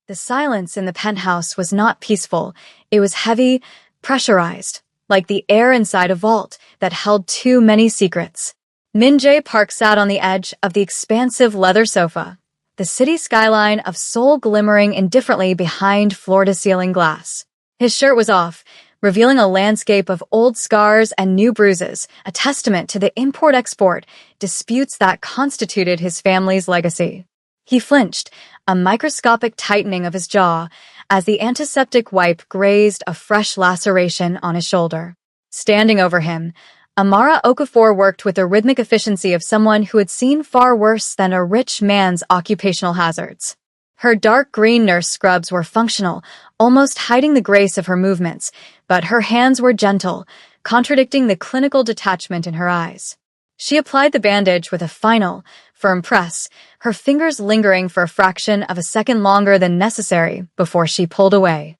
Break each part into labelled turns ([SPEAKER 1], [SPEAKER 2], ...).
[SPEAKER 1] The silence in the penthouse was not peaceful. It was heavy, pressurized, like the air inside a vault that held too many secrets. Min-jae Park sat on the edge of the expansive leather sofa, the city skyline of Seoul glimmering indifferently behind floor-to-ceiling glass. His shirt was off, revealing a landscape of old scars and new bruises, a testament to the import-export disputes that constituted his family's legacy. He flinched, a microscopic tightening of his jaw, as the antiseptic wipe grazed a fresh laceration on his shoulder. Standing over him, Amara Okafor worked with the rhythmic efficiency of someone who had seen far worse than a rich man's occupational hazards. Her dark green nurse scrubs were functional, almost hiding the grace of her movements, but her hands were gentle, contradicting the clinical detachment in her eyes. She applied the bandage with a final, firm press, her fingers lingering for a fraction of a second longer than necessary before she pulled away.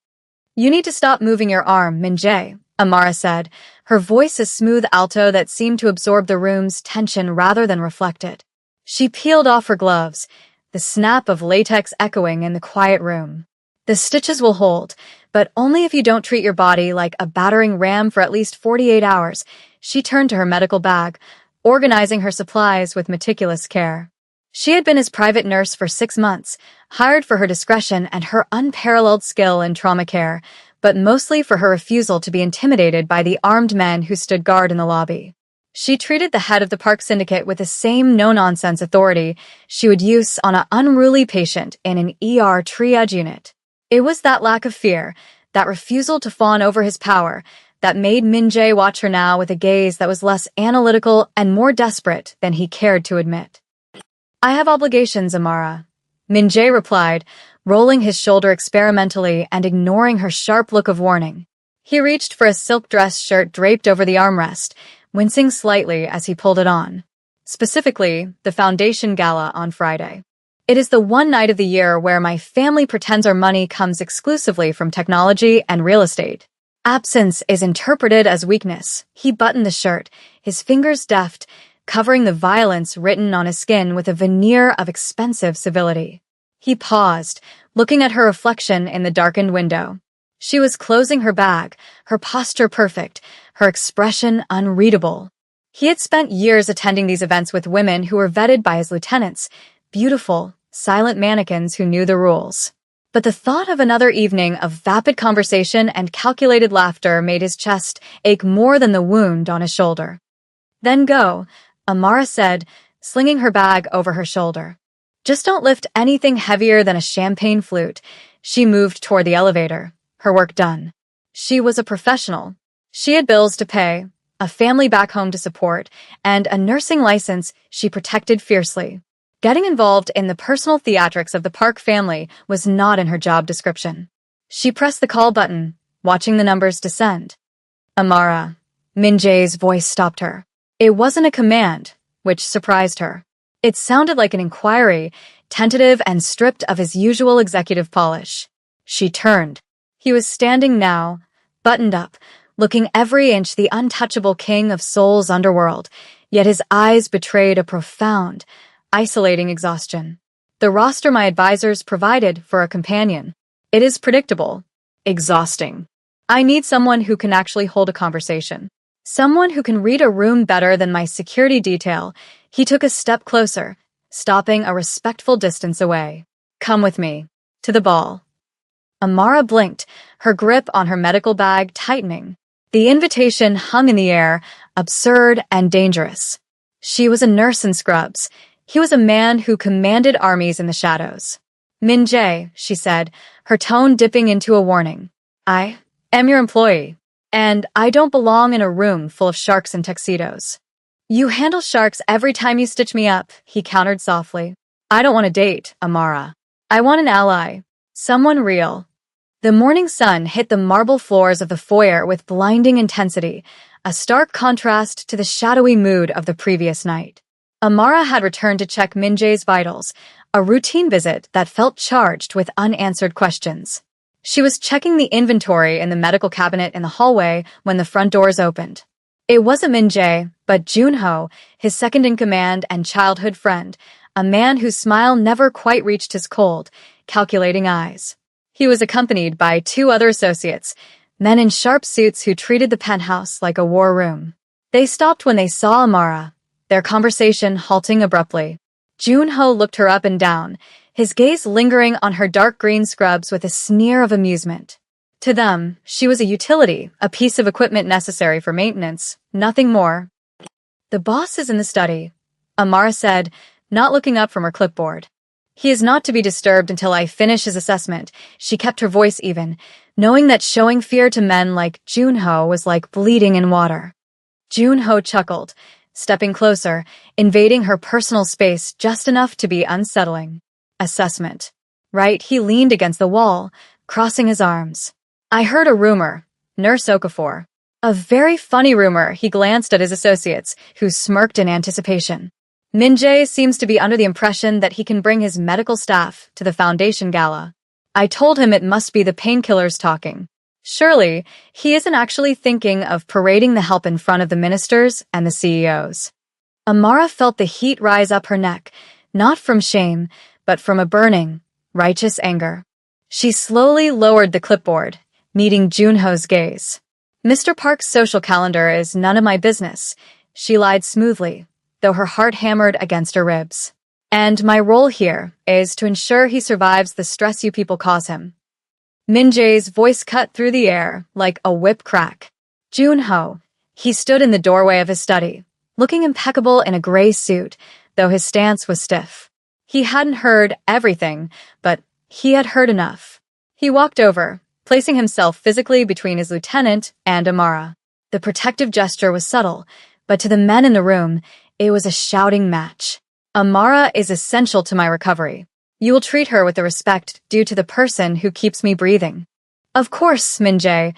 [SPEAKER 1] "You need to stop moving your arm, Min-jae," Amara said, her voice a smooth alto that seemed to absorb the room's tension rather than reflect it. She peeled off her gloves, the snap of latex echoing in the quiet room. "The stitches will hold, but only if you don't treat your body like a battering ram for at least 48 hours. She turned to her medical bag, organizing her supplies with meticulous care. She had been his private nurse for 6 months, hired for her discretion and her unparalleled skill in trauma care, but mostly for her refusal to be intimidated by the armed men who stood guard in the lobby. She treated the head of the park syndicate with the same no-nonsense authority she would use on an unruly patient in an ER triage unit. It was that lack of fear, that refusal to fawn over his power, that made Min-jae watch her now with a gaze that was less analytical and more desperate than he cared to admit. "I have obligations, Amara," Min-jae replied, rolling his shoulder experimentally and ignoring her sharp look of warning. He reached for a silk dress shirt draped over the armrest, wincing slightly as he pulled it on. Specifically, the foundation gala on Friday. "It is the one night of the year where my family pretends our money comes exclusively from technology and real estate. Absence is interpreted as weakness." He buttoned the shirt, his fingers deft, covering the violence written on his skin with a veneer of expensive civility. He paused, looking at her reflection in the darkened window. She was closing her bag, her posture perfect, her expression unreadable. He had spent years attending these events with women who were vetted by his lieutenants, beautiful, silent mannequins who knew the rules. But the thought of another evening of vapid conversation and calculated laughter made his chest ache more than the wound on his shoulder. "Then go," Amara said, slinging her bag over her shoulder. "Just don't lift anything heavier than a champagne flute." She moved toward the elevator, her work done. She was a professional. She had bills to pay, a family back home to support, and a nursing license she protected fiercely. Getting involved in the personal theatrics of the Park family was not in her job description. She pressed the call button, watching the numbers descend. "Amara," Min-jae's voice stopped her. It wasn't a command, which surprised her. It sounded like an inquiry, tentative and stripped of his usual executive polish. She turned. He was standing now, buttoned up, looking every inch the untouchable king of Seoul's underworld, yet his eyes betrayed a profound, isolating exhaustion. "The roster my advisors provided for a companion. It is predictable, exhausting. I need someone who can actually hold a conversation. Someone who can read a room better than my security detail." He took a step closer, stopping a respectful distance away. "Come with me. To the ball." Amara blinked, her grip on her medical bag tightening. The invitation hung in the air, absurd and dangerous. She was a nurse in scrubs. He was a man who commanded armies in the shadows. "Min-jae," she said, her tone dipping into a warning. "I am your employee, and I don't belong in a room full of sharks in tuxedos." "You handle sharks every time you stitch me up," he countered softly. "I don't want a date, Amara. I want an ally. Someone real." The morning sun hit the marble floors of the foyer with blinding intensity, a stark contrast to the shadowy mood of the previous night. Amara had returned to check Min-jae's vitals, a routine visit that felt charged with unanswered questions. She was checking the inventory in the medical cabinet in the hallway when the front doors opened. It wasn't Min-jae, but Junho, his second-in-command and childhood friend, a man whose smile never quite reached his cold, calculating eyes. He was accompanied by two other associates, men in sharp suits who treated the penthouse like a war room. They stopped when they saw Amara, their conversation halting abruptly. Junho looked her up and down, his gaze lingering on her dark green scrubs with a sneer of amusement. To them, she was a utility, a piece of equipment necessary for maintenance, nothing more. "The boss is in the study," Amara said, not looking up from her clipboard. "He is not to be disturbed until I finish his assessment." She kept her voice even, knowing that showing fear to men like Junho was like bleeding in water. Junho chuckled, stepping closer, invading her personal space just enough to be unsettling. "Assessment. Right?" He leaned against the wall, crossing his arms. "I heard a rumor, Nurse Okafor." "A very funny rumor." He glanced at his associates, who smirked in anticipation. "Min-jae seems to be under the impression that he can bring his medical staff to the Foundation Gala. I told him it must be the painkillers talking. Surely, he isn't actually thinking of parading the help in front of the ministers and the CEOs." Amara felt the heat rise up her neck, not from shame, but from a burning, righteous anger. She slowly lowered the clipboard, meeting Junho's gaze. "Mr. Park's social calendar is none of my business," she lied smoothly, though her heart hammered against her ribs. "And my role here is to ensure he survives the stress you people cause him." Min-jae's voice cut through the air like a whip crack. Junho. He stood in the doorway of his study, looking impeccable in a gray suit, though his stance was stiff. He hadn't heard everything, but he had heard enough. He walked over, placing himself physically between his lieutenant and Amara. The protective gesture was subtle, but to the men in the room, it was a shouting match. "Amara is essential to my recovery. You will treat her with the respect due to the person who keeps me breathing." "Of course, Min-jae,"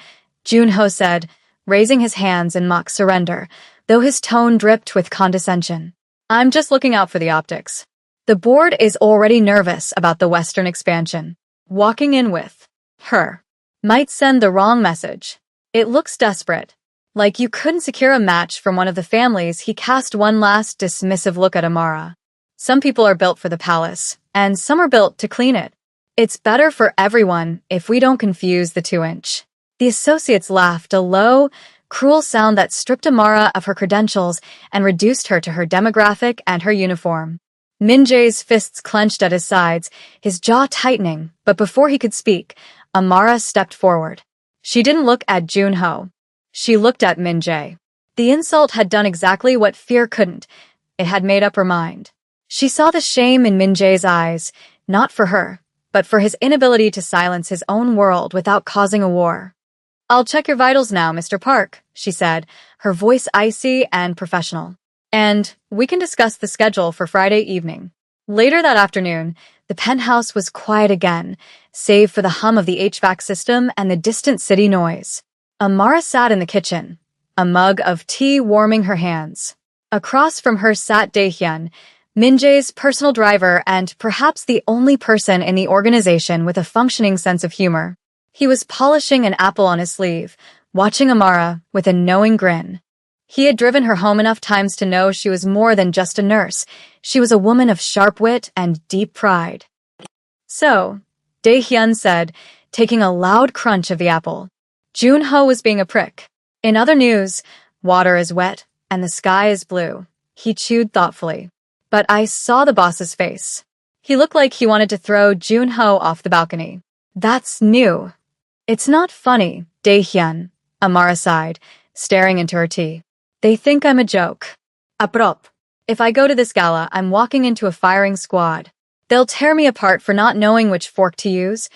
[SPEAKER 1] Junho said, raising his hands in mock surrender, though his tone dripped with condescension. "I'm just looking out for the optics. The board is already nervous about the Western expansion. Walking in with her might send the wrong message. It looks desperate. Like you couldn't secure a match from one of the families." He cast one last dismissive look at Amara. "Some people are built for the palace, and some are built to clean it. It's better for everyone if we don't confuse the 2-inch. The associates laughed, a low, cruel sound that stripped Amara of her credentials and reduced her to her demographic and her uniform. Min-jae's fists clenched at his sides, his jaw tightening, but before he could speak, Amara stepped forward. She didn't look at Junho. She looked at Min-jae. The insult had done exactly what fear couldn't. It had made up her mind. She saw the shame in Min-jae's eyes, not for her, but for his inability to silence his own world without causing a war. "I'll check your vitals now, Mr. Park," she said, her voice icy and professional. "And we can discuss the schedule for Friday evening." Later that afternoon, the penthouse was quiet again, save for the hum of the HVAC system and the distant city noise. Amara sat in the kitchen, a mug of tea warming her hands. Across from her sat Dae-hyun, Min-jae's personal driver and perhaps the only person in the organization with a functioning sense of humor. He was polishing an apple on his sleeve, watching Amara with a knowing grin. He had driven her home enough times to know she was more than just a nurse. She was a woman of sharp wit and deep pride. "So," Dae-hyun said, taking a loud crunch of the apple. "Junho was being a prick. In other news, water is wet and the sky is blue." He chewed thoughtfully. "But I saw the boss's face. He looked like he wanted to throw Junho off the balcony." "That's new." "It's not funny, Dae-hyun," Amara sighed, staring into her tea. "They think I'm a joke. Aprop. If I go to this gala, I'm walking into a firing squad. They'll tear me apart for not knowing which fork to use,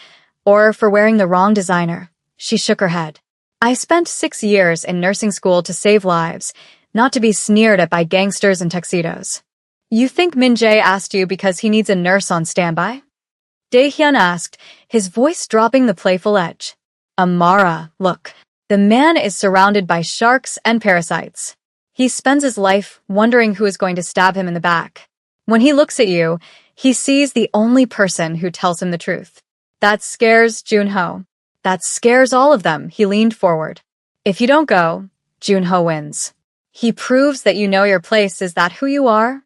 [SPEAKER 1] or for wearing the wrong designer." She shook her head. "I spent 6 years in nursing school to save lives, not to be sneered at by gangsters in tuxedos." "You think Min-jae asked you because he needs a nurse on standby?" Dae-hyun asked, his voice dropping the playful edge. "Amara, look. The man is surrounded by sharks and parasites. He spends his life wondering who is going to stab him in the back. When he looks at you, he sees the only person who tells him the truth. That scares Junho. That scares all of them." He leaned forward. "If you don't go, Junho wins. He proves that you know your place. Is that who you are?"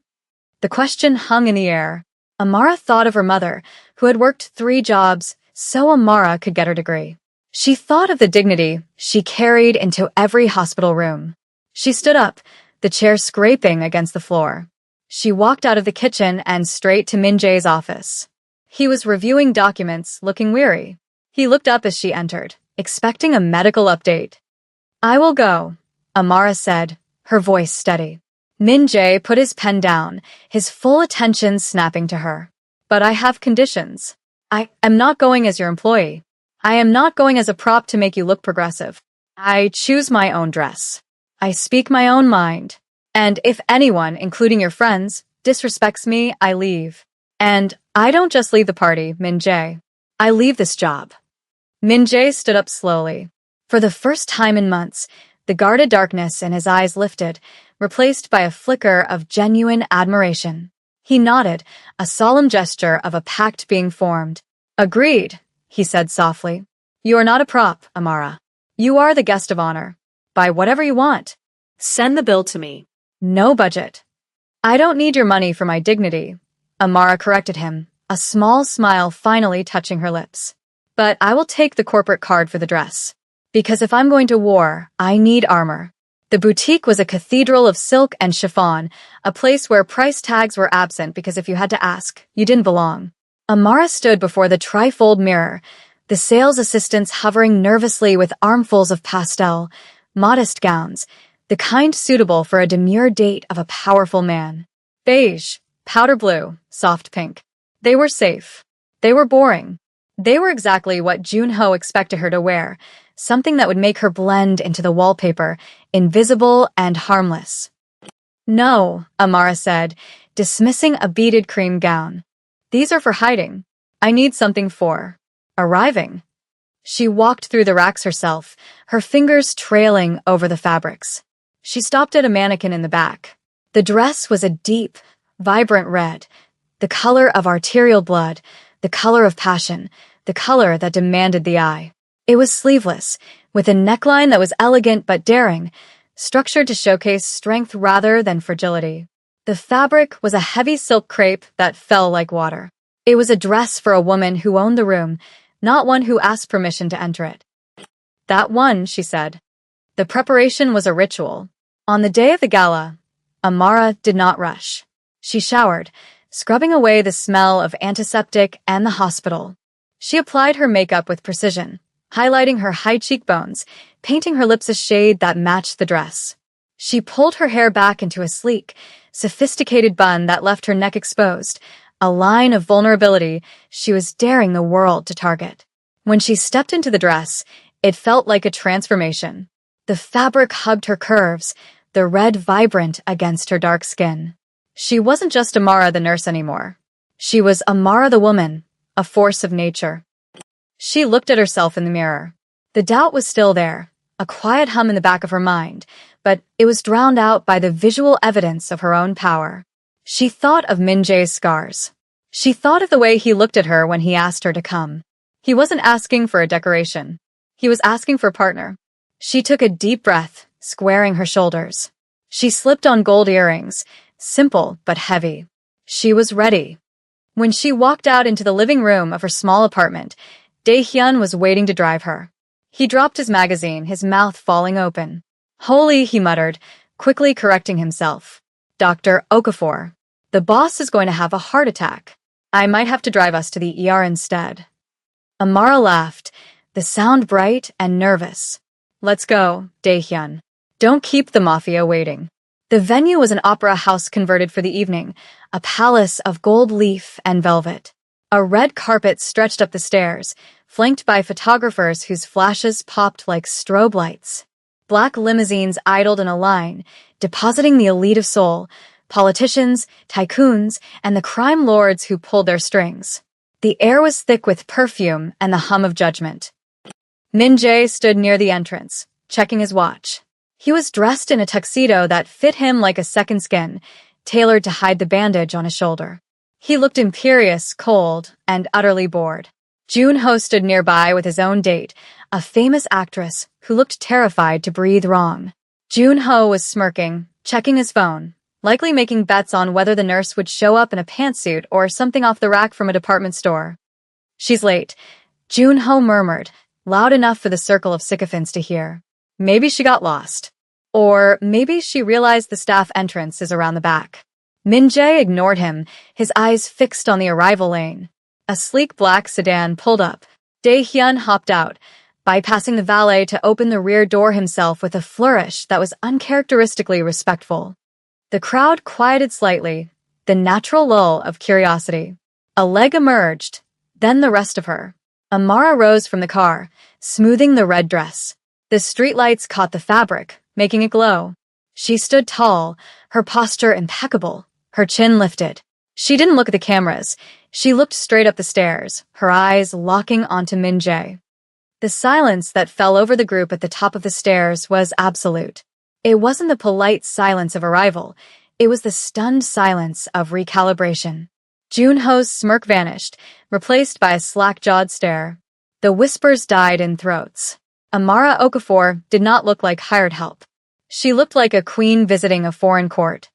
[SPEAKER 1] The question hung in the air. Amara thought of her mother, who had worked 3 jobs, so Amara could get her degree. She thought of the dignity she carried into every hospital room. She stood up, the chair scraping against the floor. She walked out of the kitchen and straight to Min Jae's office. He was reviewing documents, looking weary. He looked up as she entered, expecting a medical update. "I will go," Amara said, her voice steady. Min Jae put his pen down, his full attention snapping to her. "But I have conditions. I am not going as your employee. I am not going as a prop to make you look progressive. I choose my own dress. I speak my own mind. And if anyone, including your friends, disrespects me, I leave. And I don't just leave the party, Min Jae. I leave this job." Min Jae stood up slowly. For the first time in months, the guarded darkness in his eyes lifted, replaced by a flicker of genuine admiration. He nodded, a solemn gesture of a pact being formed. "Agreed," he said softly. "You are not a prop, Amara. You are the guest of honor. Buy whatever you want. Send the bill to me. No budget." "I don't need your money for my dignity," Amara corrected him, a small smile finally touching her lips. "But I will take the corporate card for the dress. Because if I'm going to war, I need armor." The boutique was a cathedral of silk and chiffon, a place where price tags were absent because if you had to ask, you didn't belong. Amara stood before the trifold mirror, the sales assistants hovering nervously with armfuls of pastel, modest gowns, the kind suitable for a demure date of a powerful man. Beige, powder blue, soft pink. They were safe. They were boring. They were exactly what Junho expected her to wear, something that would make her blend into the wallpaper, invisible and harmless. "No," Amara said, dismissing a beaded cream gown. "These are for hiding. I need something for arriving." She walked through the racks herself, her fingers trailing over the fabrics. She stopped at a mannequin in the back. The dress was a deep, vibrant red, the color of arterial blood, the color of passion, the color that demanded the eye. It was sleeveless, with a neckline that was elegant but daring, structured to showcase strength rather than fragility. The fabric was a heavy silk crepe that fell like water. It was a dress for a woman who owned the room, not one who asked permission to enter it. "That one," she said. The preparation was a ritual. On the day of the gala, Amara did not rush. She showered, scrubbing away the smell of antiseptic and the hospital. She applied her makeup with precision, highlighting her high cheekbones, painting her lips a shade that matched the dress. She pulled her hair back into a sleek, sophisticated bun that left her neck exposed, a line of vulnerability she was daring the world to target. When she stepped into the dress, it felt like a transformation. The fabric hugged her curves, the red vibrant against her dark skin. She wasn't just Amara the nurse anymore. She was Amara the woman, a force of nature. She looked at herself in the mirror. The doubt was still there, a quiet hum in the back of her mind, but it was drowned out by the visual evidence of her own power. She thought of Min Jae's scars. She thought of the way he looked at her when he asked her to come. He wasn't asking for a decoration. He was asking for a partner. She took a deep breath, squaring her shoulders. She slipped on gold earrings, simple but heavy. She was ready. When she walked out into the living room of her small apartment, Dae-hyun was waiting to drive her. He dropped his magazine, his mouth falling open. "Holy," he muttered, quickly correcting himself. "Dr. Okafor. The boss is going to have a heart attack. I might have to drive us to the ER instead." Amara laughed, the sound bright and nervous. "Let's go, Dae-hyun. Don't keep the Mafia waiting." The venue was an opera house converted for the evening, a palace of gold leaf and velvet. A red carpet stretched up the stairs, flanked by photographers whose flashes popped like strobe lights. Black limousines idled in a line, depositing the elite of Seoul, politicians, tycoons, and the crime lords who pulled their strings. The air was thick with perfume and the hum of judgment. Min Jae stood near the entrance, checking his watch. He was dressed in a tuxedo that fit him like a second skin, tailored to hide the bandage on his shoulder. He looked imperious, cold, and utterly bored. Junho stood nearby with his own date, a famous actress who looked terrified to breathe wrong. Junho was smirking, checking his phone, likely making bets on whether the nurse would show up in a pantsuit or something off the rack from a department store. "She's late," Junho murmured, loud enough for the circle of sycophants to hear. Maybe she got lost. Or maybe she realized the staff entrance is around the back. Min-jae ignored him, his eyes fixed on the arrival lane. A sleek black sedan pulled up. Dae-hyun hopped out, bypassing the valet to open the rear door himself with a flourish that was uncharacteristically respectful. The crowd quieted slightly, the natural lull of curiosity. A leg emerged, then the rest of her. Amara rose from the car, smoothing the red dress. The streetlights caught the fabric, making it glow. She stood tall, her posture impeccable, her chin lifted. She didn't look at the cameras. She looked straight up the stairs, her eyes locking onto Min-jae. The silence that fell over the group at the top of the stairs was absolute. It wasn't the polite silence of arrival. It was the stunned silence of recalibration. Junho's smirk vanished, replaced by a slack-jawed stare. The whispers died in throats. Amara Okafor did not look like hired help. She looked like a queen visiting a foreign court.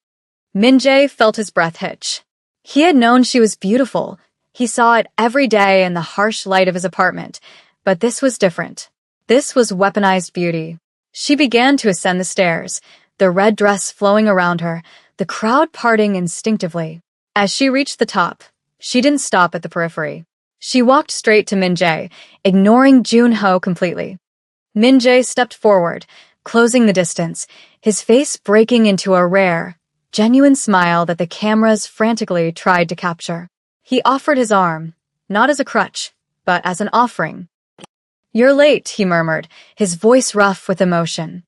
[SPEAKER 1] Min-jae felt his breath hitch. He had known she was beautiful. He saw it every day in the harsh light of his apartment. But this was different. This was weaponized beauty. She began to ascend the stairs, the red dress flowing around her, the crowd parting instinctively. As she reached the top, she didn't stop at the periphery. She walked straight to Min-jae, ignoring Junho completely. Min-jae stepped forward, closing the distance, his face breaking into a rare, genuine smile that the cameras frantically tried to capture. He offered his arm, not as a crutch, but as an offering. "You're late," he murmured, his voice rough with emotion.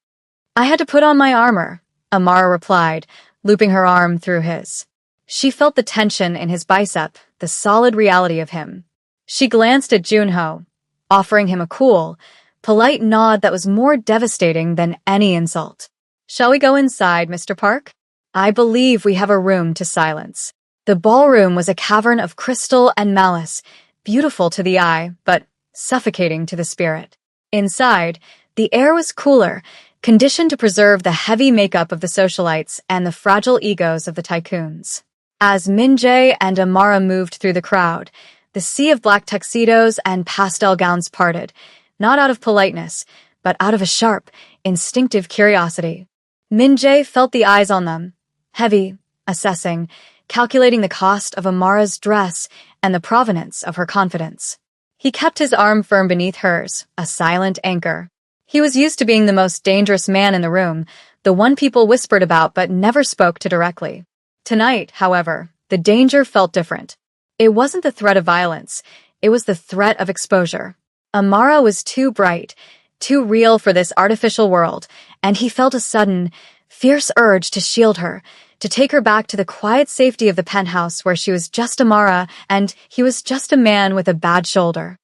[SPEAKER 1] "I had to put on my armor," Amara replied, looping her arm through his. She felt the tension in his bicep, the solid reality of him. She glanced at Junho, offering him a cool, polite nod that was more devastating than any insult. "Shall we go inside, Mr. Park? I believe we have a room to silence." The ballroom was a cavern of crystal and malice, beautiful to the eye, but suffocating to the spirit. Inside, the air was cooler, conditioned to preserve the heavy makeup of the socialites and the fragile egos of the tycoons. As Min-jae and Amara moved through the crowd, the sea of black tuxedos and pastel gowns parted, not out of politeness, but out of a sharp, instinctive curiosity. Min-jae felt the eyes on them, heavy, assessing, calculating the cost of Amara's dress and the provenance of her confidence. He kept his arm firm beneath hers, a silent anchor. He was used to being the most dangerous man in the room, the one people whispered about but never spoke to directly. Tonight, however, the danger felt different. It wasn't the threat of violence, it was the threat of exposure. Amara was too bright, too real for this artificial world, and he felt a sudden, fierce urge to shield her, to take her back to the quiet safety of the penthouse where she was just Amara and he was just a man with a bad shoulder.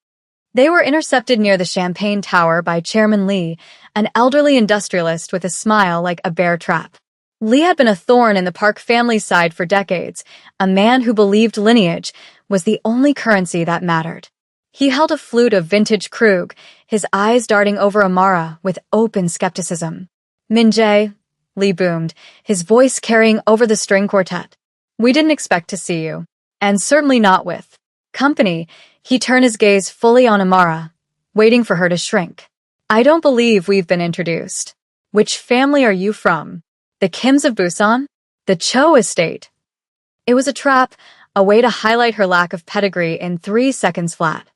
[SPEAKER 1] They were intercepted near the Champagne Tower by Chairman Lee, an elderly industrialist with a smile like a bear trap. Lee had been a thorn in the Park family's side for decades, a man who believed lineage was the only currency that mattered. He held a flute of vintage Krug, his eyes darting over Amara with open skepticism. "Min-jae," Lee boomed, his voice carrying over the string quartet. "We didn't expect to see you. And certainly not with company." He turned his gaze fully on Amara, waiting for her to shrink. "I don't believe we've been introduced. Which family are you from? The Kims of Busan? The Cho estate?" It was a trap, a way to highlight her lack of pedigree in 3 seconds flat.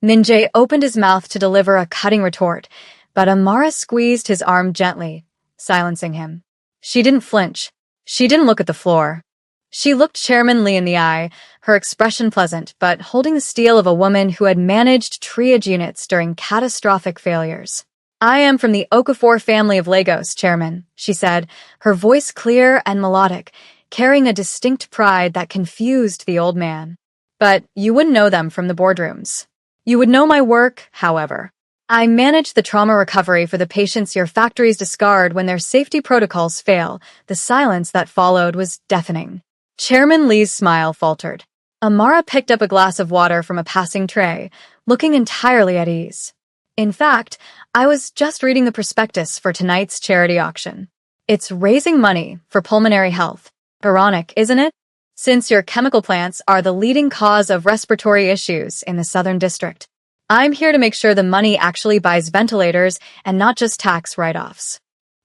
[SPEAKER 1] Min-jae opened his mouth to deliver a cutting retort, but Amara squeezed his arm gently, silencing him. She didn't flinch. She didn't look at the floor. She looked Chairman Lee in the eye, her expression pleasant, but holding the steel of a woman who had managed triage units during catastrophic failures. "I am from the Okafor family of Lagos, Chairman," she said, her voice clear and melodic, carrying a distinct pride that confused the old man. "But you wouldn't know them from the boardrooms. You would know my work, however. I manage the trauma recovery for the patients your factories discard when their safety protocols fail." The silence that followed was deafening. Chairman Lee's smile faltered. Amara picked up a glass of water from a passing tray, looking entirely at ease. "In fact, I was just reading the prospectus for tonight's charity auction. It's raising money for pulmonary health. Ironic, isn't it? Since your chemical plants are the leading cause of respiratory issues in the Southern District. I'm here to make sure the money actually buys ventilators and not just tax write-offs.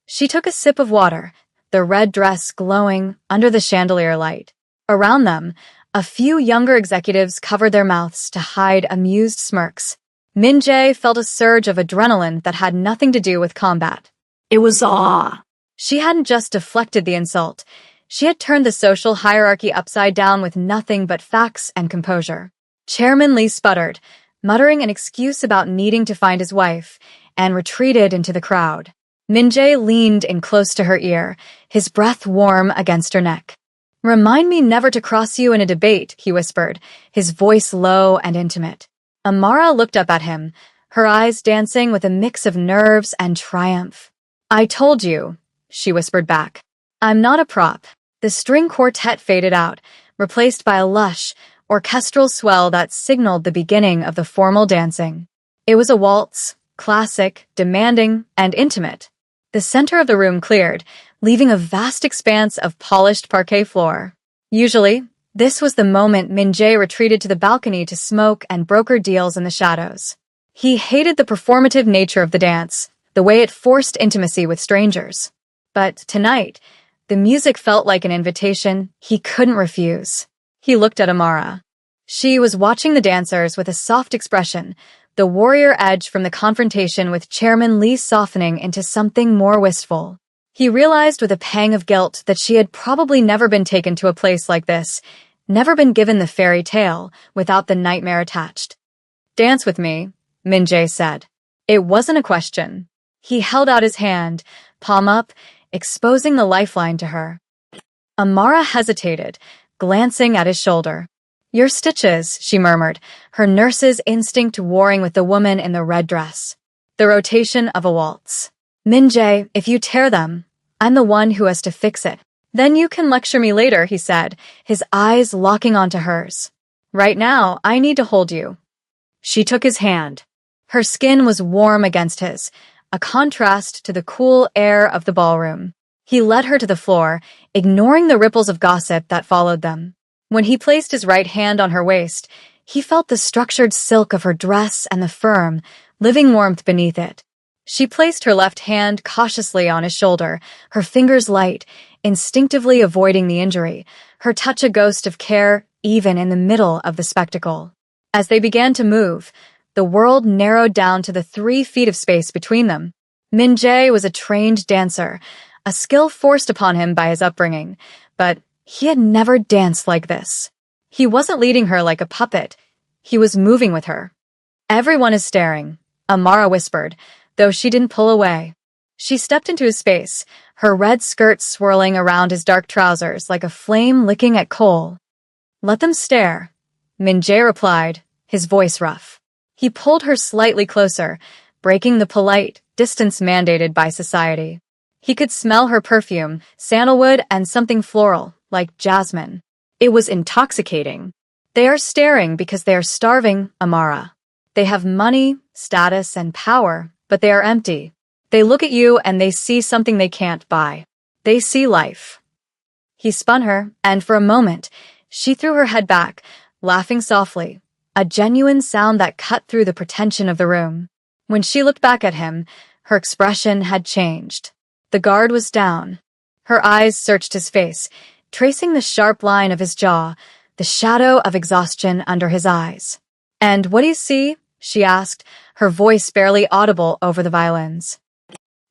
[SPEAKER 1] She took a sip of water, the red dress glowing under the chandelier light. Around them, a few younger executives covered their mouths to hide amused smirks. Min-jae felt a surge of adrenaline that had nothing to do with combat.
[SPEAKER 2] It was awe.
[SPEAKER 1] She hadn't just deflected the insult. She had turned the social hierarchy upside down with nothing but facts and composure. Chairman Lee sputtered, muttering an excuse about needing to find his wife, and retreated into the crowd. Min-jae leaned in close to her ear, his breath warm against her neck. "Remind me never to cross you in a debate," he whispered, his voice low and intimate. Amara looked up at him, her eyes dancing with a mix of nerves and triumph. "I told you," she whispered back. "I'm not a prop." The string quartet faded out, replaced by a lush, orchestral swell that signaled the beginning of the formal dancing. It was a waltz, classic, demanding, and intimate. The center of the room cleared, leaving a vast expanse of polished parquet floor. Usually, this was the moment Min-jae retreated to the balcony to smoke and broker deals in the shadows. He hated the performative nature of the dance, the way it forced intimacy with strangers. But tonight, the music felt like an invitation he couldn't refuse. He looked at Amara. She was watching the dancers with a soft expression, the warrior edge from the confrontation with Chairman Lee softening into something more wistful. He realized with a pang of guilt that she had probably never been taken to a place like this, never been given the fairy tale without the nightmare attached. "Dance with me," Min-jae said. It wasn't a question. He held out his hand, palm up, exposing the lifeline to her. Amara hesitated, glancing at his shoulder. "Your stitches," she murmured, her nurse's instinct warring with the woman in the red dress. The rotation of a waltz. "Min-jae, if you tear them, I'm the one who has to fix it." "Then you can lecture me later," he said, his eyes locking onto hers. "Right now, I need to hold you." She took his hand. Her skin was warm against his, a contrast to the cool air of the ballroom. He led her to the floor, ignoring the ripples of gossip that followed them. When he placed his right hand on her waist, he felt the structured silk of her dress and the firm, living warmth beneath it. She placed her left hand cautiously on his shoulder, her fingers light, instinctively avoiding the injury, her touch a ghost of care even in the middle of the spectacle. As they began to move, the world narrowed down to the 3 feet of space between them. Min-jae was a trained dancer, a skill forced upon him by his upbringing, but he had never danced like this. He wasn't leading her like a puppet. He was moving with her. "Everyone is staring," Amara whispered, though she didn't pull away. She stepped into his space, her red skirt swirling around his dark trousers like a flame licking at coal. "Let them stare," Min-jae replied, his voice rough. He pulled her slightly closer, breaking the polite distance mandated by society. He could smell her perfume, sandalwood and something floral, like jasmine. It was intoxicating. "They are staring because they are starving, Amara. They have money, status, and power, but they are empty. They look at you and they see something they can't buy. They see life." He spun her, and for a moment, she threw her head back, laughing softly, a genuine sound that cut through the pretension of the room. When she looked back at him, her expression had changed. The guard was down. Her eyes searched his face, tracing the sharp line of his jaw, the shadow of exhaustion under his eyes. "And what do you see?" she asked, her voice barely audible over the violins.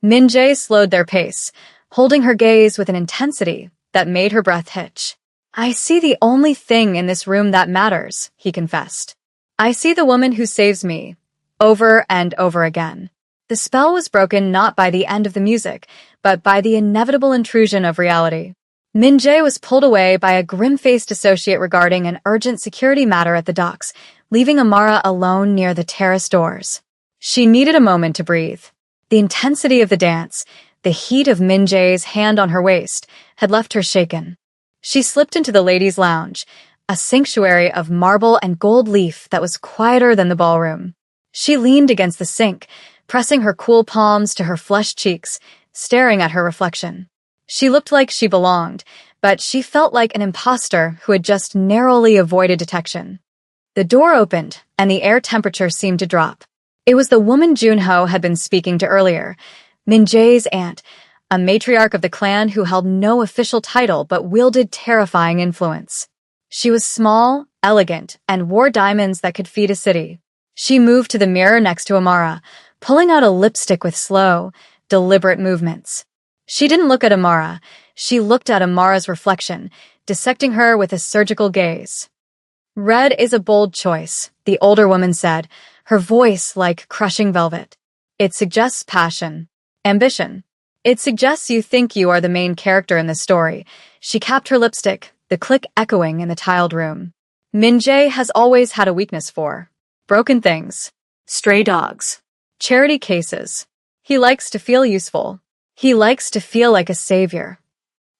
[SPEAKER 1] Min-jae slowed their pace, holding her gaze with an intensity that made her breath hitch. "I see the only thing in this room that matters," he confessed. "I see the woman who saves me, over and over again." The spell was broken not by the end of the music, but by the inevitable intrusion of reality. Min-jae was pulled away by a grim-faced associate regarding an urgent security matter at the docks, leaving Amara alone near the terrace doors. She needed a moment to breathe. The intensity of the dance, the heat of Min-jae's hand on her waist, had left her shaken. She slipped into the ladies' lounge, a sanctuary of marble and gold leaf that was quieter than the ballroom. She leaned against the sink, pressing her cool palms to her flushed cheeks, staring at her reflection. She looked like she belonged, but she felt like an imposter who had just narrowly avoided detection. The door opened, and the air temperature seemed to drop. It was the woman Junho had been speaking to earlier, Min-jae's aunt, a matriarch of the clan who held no official title but wielded terrifying influence. She was small, elegant, and wore diamonds that could feed a city. She moved to the mirror next to Amara, pulling out a lipstick with slow, deliberate movements. She didn't look at Amara. She looked at Amara's reflection, dissecting her with a surgical gaze. "Red is a bold choice," the older woman said, her voice like crushing velvet. "It suggests passion, ambition. It suggests you think you are the main character in the story." She capped her lipstick, the click echoing in the tiled room. Min-jae has always had a weakness for broken things, stray dogs, charity cases. He likes to feel useful. He likes to feel like a savior.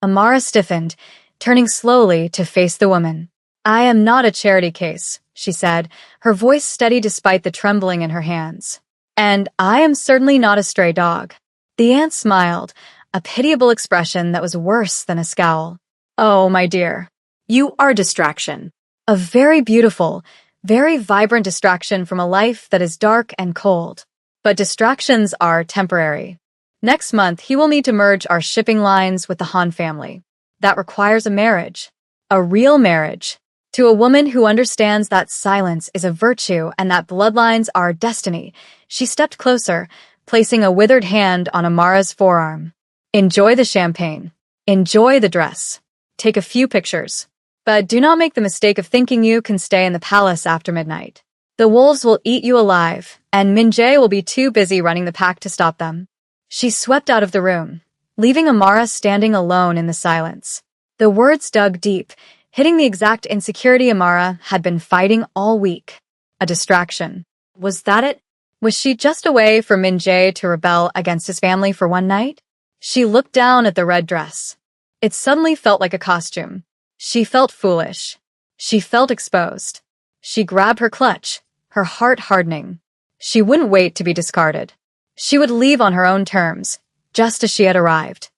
[SPEAKER 1] Amara stiffened, turning slowly to face the woman. "I am not a charity case," she said, her voice steady despite the trembling in her hands. "And I am certainly not a stray dog." The aunt smiled, a pitiable expression that was worse than a scowl. "Oh, my dear, you are a distraction. A very beautiful, very vibrant distraction from a life that is dark and cold. But distractions are temporary. Next month, he will need to merge our shipping lines with the Han family. That requires a marriage. A real marriage. To a woman who understands that silence is a virtue and that bloodlines are destiny." She stepped closer, placing a withered hand on Amara's forearm. "Enjoy the champagne. Enjoy the dress. Take a few pictures. But do not make the mistake of thinking you can stay in the palace after midnight. The wolves will eat you alive, and Min-jae will be too busy running the pack to stop them." She swept out of the room, leaving Amara standing alone in the silence. The words dug deep, hitting the exact insecurity Amara had been fighting all week. A distraction. Was that it? Was she just a way for Min-jae to rebel against his family for one night? She looked down at the red dress. It suddenly felt like a costume. She felt foolish. She felt exposed. She grabbed her clutch, her heart hardening. She wouldn't wait to be discarded. She would leave on her own terms, just as she had arrived.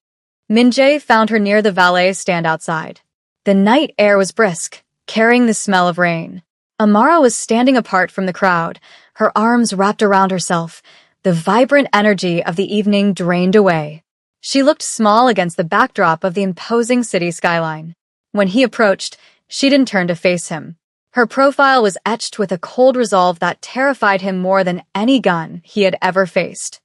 [SPEAKER 1] Min-jae found her near the valet stand outside. The night air was brisk, carrying the smell of rain. Amara was standing apart from the crowd, her arms wrapped around herself, the vibrant energy of the evening drained away. She looked small against the backdrop of the imposing city skyline. When he approached, she didn't turn to face him. Her profile was etched with a cold resolve that terrified him more than any gun he had ever faced.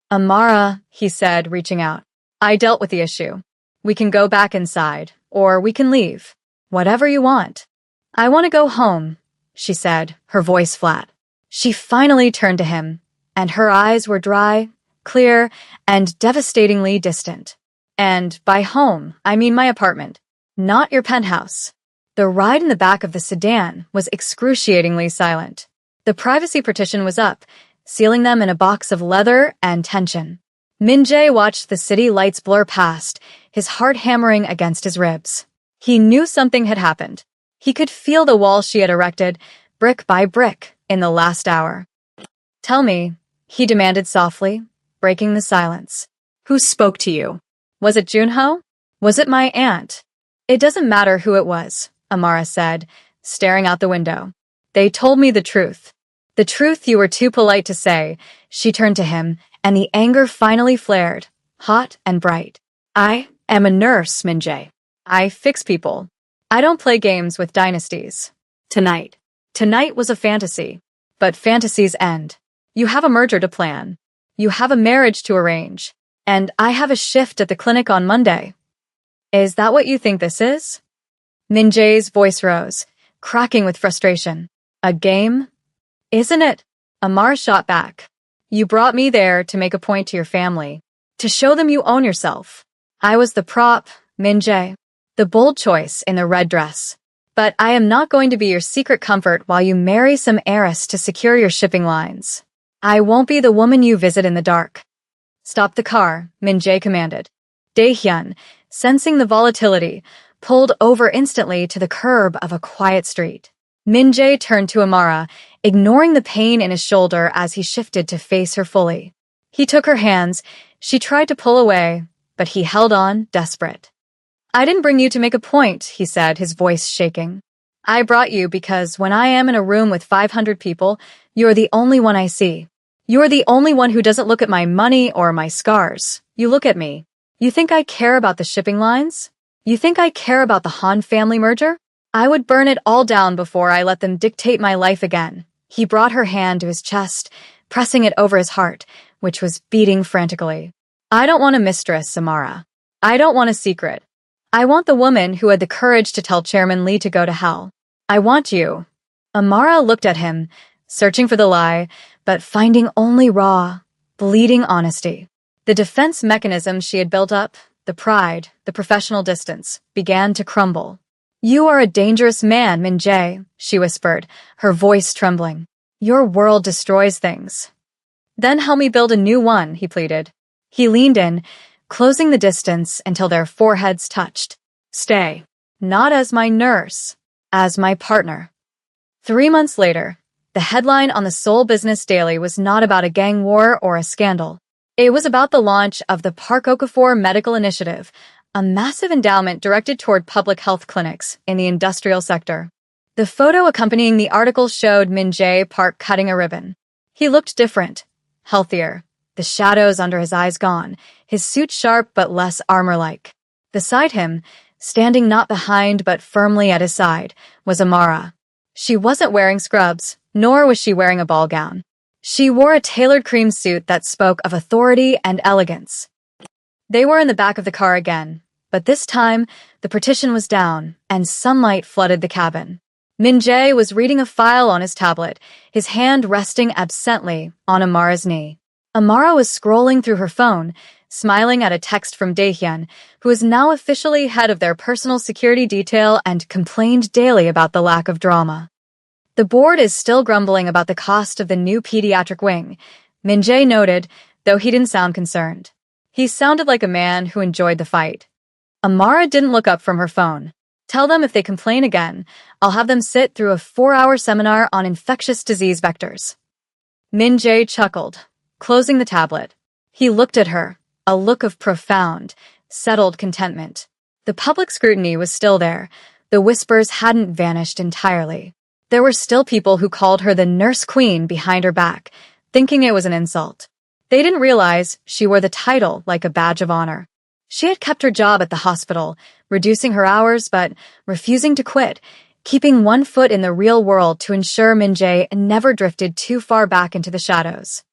[SPEAKER 1] "Amara," he said, reaching out. "I dealt with the issue. We can go back inside, or we can leave. Whatever you want." "I want to go home," she said, her voice flat. She finally turned to him, and her eyes were dry, clear, and devastatingly distant. "And by home, I mean my apartment, not your penthouse." The ride in the back of the sedan was excruciatingly silent. The privacy partition was up, sealing them in a box of leather and tension. Min-jae watched the city lights blur past, his heart hammering against his ribs. He knew something had happened. He could feel the wall she had erected, brick by brick, in the last hour. "Tell me," he demanded softly, breaking the silence. "Who spoke to you? Was it Junho? Was it my aunt?" "It doesn't matter who it was," Amara said, staring out the window. "They told me the truth. The truth you were too polite to say." She turned to him, and the anger finally flared, hot and bright. "I am a nurse, Min-jae. I fix people. I don't play games with dynasties. Tonight was a fantasy. But fantasies end. You have a merger to plan. You have a marriage to arrange. And I have a shift at the clinic on Monday. Is that what you think this is?" Min-jae's voice rose, cracking with frustration. "A game? Isn't it?" Amar shot back. "You brought me there to make a point to your family, to show them you own yourself. I was the prop, Min-jae, the bold choice in the red dress. But I am not going to be your secret comfort while you marry some heiress to secure your shipping lines. I won't be the woman you visit in the dark." "Stop the car," Min-jae commanded. Dae-hyun, sensing the volatility, pulled over instantly to the curb of a quiet street. Min-jae turned to Amara, ignoring the pain in his shoulder as he shifted to face her fully. He took her hands. She tried to pull away, but he held on, desperate. "I didn't bring you to make a point," he said, his voice shaking. I brought you because when I am in a room with 500 people, you're the only one I see. You're the only one who doesn't look at my money or my scars. You look at me. You think I care about the shipping lines? You think I care about the Han family merger? I would burn it all down before I let them dictate my life again. He brought her hand to his chest, pressing it over his heart, which was beating frantically. I don't want a mistress, Samara. I don't want a secret. I want the woman who had the courage to tell Chairman Lee to go to hell. I want you. Amara looked at him, searching for the lie, but finding only raw, bleeding honesty. The defense mechanism she had built up, the pride, the professional distance, began to crumble. You are a dangerous man, Min Jae, she whispered, her voice trembling. Your world destroys things. Then help me build a new one, he pleaded. He leaned in, closing the distance until their foreheads touched. Stay. Not as my nurse, as my partner. 3 months later, the headline on the Seoul Business Daily was not about a gang war or a scandal. It was about the launch of the Park Okafor Medical Initiative, a massive endowment directed toward public health clinics in the industrial sector. The photo accompanying the article showed Min Jae Park cutting a ribbon. He looked different, healthier, the shadows under his eyes gone, his suit sharp but less armor-like. Beside him, standing not behind but firmly at his side, was Amara. She wasn't wearing scrubs, nor was she wearing a ball gown. She wore a tailored cream suit that spoke of authority and elegance. They were in the back of the car again, but this time, the partition was down, and sunlight flooded the cabin. Min Jae was reading a file on his tablet, his hand resting absently on Amara's knee. Amara was scrolling through her phone, smiling at a text from Daehyun, who is now officially head of their personal security detail and complained daily about the lack of drama. The board is still grumbling about the cost of the new pediatric wing, Min Jae noted, though he didn't sound concerned. He sounded like a man who enjoyed the fight. Amara didn't look up from her phone. Tell them if they complain again, I'll have them sit through a 4-hour seminar on infectious disease vectors. Min Jae chuckled, closing the tablet. He looked at her, a look of profound, settled contentment. The public scrutiny was still there. The whispers hadn't vanished entirely. There were still people who called her the nurse queen behind her back, thinking it was an insult. They didn't realize she wore the title like a badge of honor. She had kept her job at the hospital, reducing her hours but refusing to quit, keeping one foot in the real world to ensure Min Jae never drifted too far back into the shadows.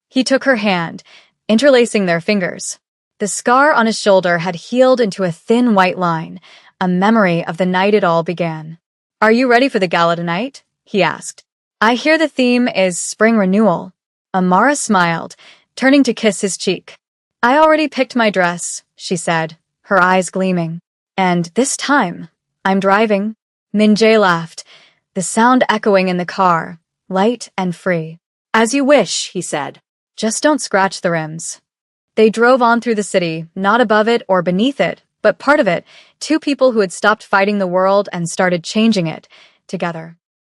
[SPEAKER 1] He took her hand, interlacing their fingers. The scar on his shoulder had healed into a thin white line, a memory of the night it all began. Are you ready for the gala tonight? He asked. I hear the theme is spring renewal. Amara smiled, turning to kiss his cheek. I already picked my dress, she said, her eyes gleaming. And this time, I'm driving. Min Jae laughed, the sound echoing in the car, light and free. As you wish, he said. Just don't scratch the rims. They drove on through the city, not above it or beneath it, but part of it, two people who had stopped fighting the world and started changing it, together.